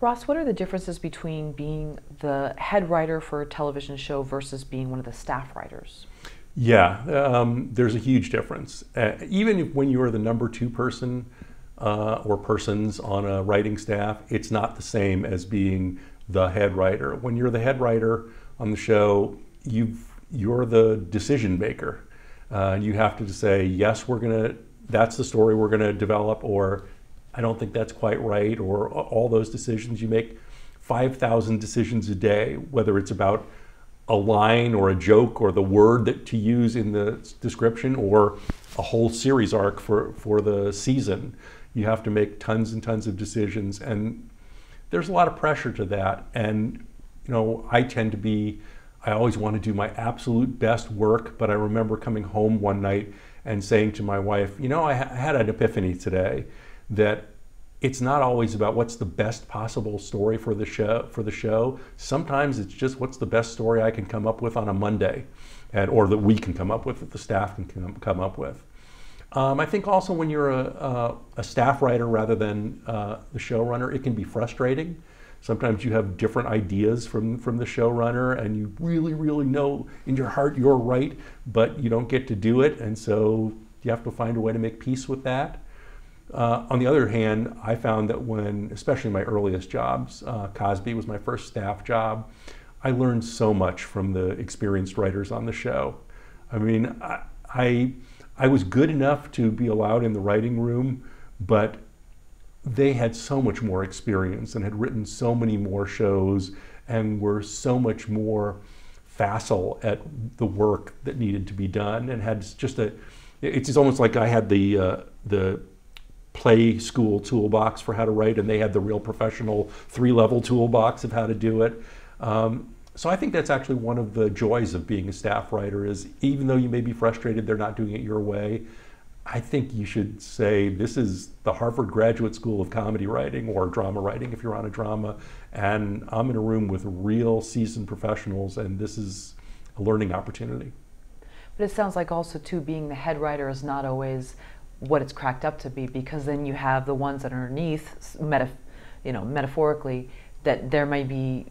Ross, what are the differences between being the head writer for a television show versus being one of the staff writers? Yeah, there's a huge difference. Even when you are the number two person or persons on a writing staff, it's not the same as being the head writer. When you're the head writer on the show, you're the decision maker. You have to say, yes, that's the story we're gonna develop, or I don't think that's quite right, or all those decisions. You make 5,000 decisions a day, whether it's about a line or a joke or the word that to use in the description or a whole series arc for the season. You have to make tons and tons of decisions, and there's a lot of pressure to that. And I always want to do my absolute best work, but I remember coming home one night and saying to my wife, I had an epiphany today that it's not always about what's the best possible story for the show. Sometimes it's just what's the best story I can come up with on a Monday, or that we can come up with, that the staff can come up with. I think also when you're a staff writer rather than the showrunner, it can be frustrating. Sometimes you have different ideas from the showrunner, and you really, really know in your heart you're right, but you don't get to do it, and so you have to find a way to make peace with that. On the other hand, I found that especially my earliest jobs, Cosby was my first staff job, I learned so much from the experienced writers on the show. I mean, I was good enough to be allowed in the writing room, but they had so much more experience and had written so many more shows and were so much more facile at the work that needed to be done, and had it's almost like I had the play school toolbox for how to write, and they had the real professional 3-level toolbox of how to do it. So I think that's actually one of the joys of being a staff writer, is even though you may be frustrated they're not doing it your way, I think you should say, this is the Harvard Graduate School of Comedy Writing or Drama Writing if you're on a drama, and I'm in a room with real seasoned professionals, and this is a learning opportunity. But it sounds like also too, being the head writer is not always what it's cracked up to be, because then you have the ones that are underneath, metaphorically, that there may be,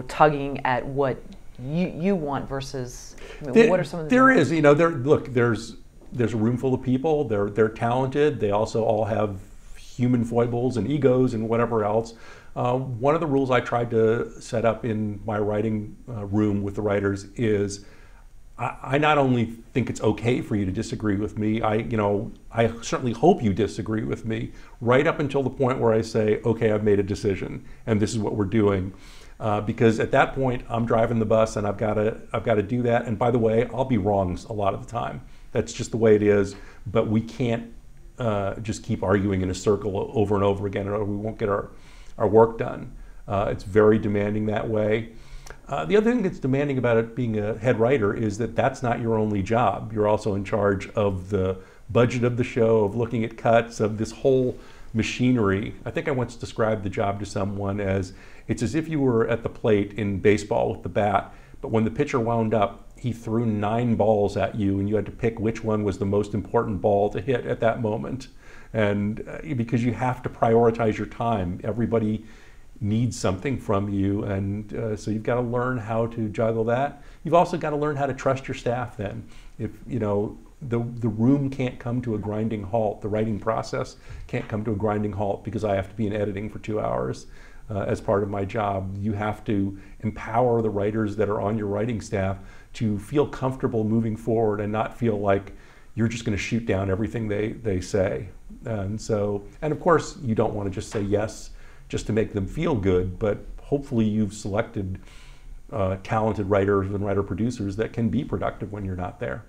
tugging at what you want versus, what are some of the there's a room full of people. They're talented. They also all have human foibles and egos and whatever else. One of the rules I tried to set up in my writing room with the writers is, I not only think it's okay for you to disagree with me, I certainly hope you disagree with me, right up until the point where I say, okay, I've made a decision and this is what we're doing. Because at that point, I'm driving the bus and I've got to do that. And by the way, I'll be wrong a lot of the time. That's just the way it is. But we can't just keep arguing in a circle over and over again, or we won't get our work done. It's very demanding that way. The other thing that's demanding about it being a head writer is that that's not your only job. You're also in charge of the budget of the show, of looking at cuts, of this whole machinery. I think I once described the job to someone as, it's as if you were at the plate in baseball with the bat, but when the pitcher wound up, he threw 9 balls at you and you had to pick which one was the most important ball to hit at that moment. And because you have to prioritize your time, everybody needs something from you, and so you've got to learn how to juggle that. You've also got to learn how to trust your staff then. If the room can't come to a grinding halt, the writing process can't come to a grinding halt because I have to be in editing for 2 hours as part of my job. You have to empower the writers that are on your writing staff to feel comfortable moving forward and not feel like you're just going to shoot down everything they say. And of course, you don't want to just say yes just to make them feel good, but hopefully you've selected talented writers and writer producers that can be productive when you're not there.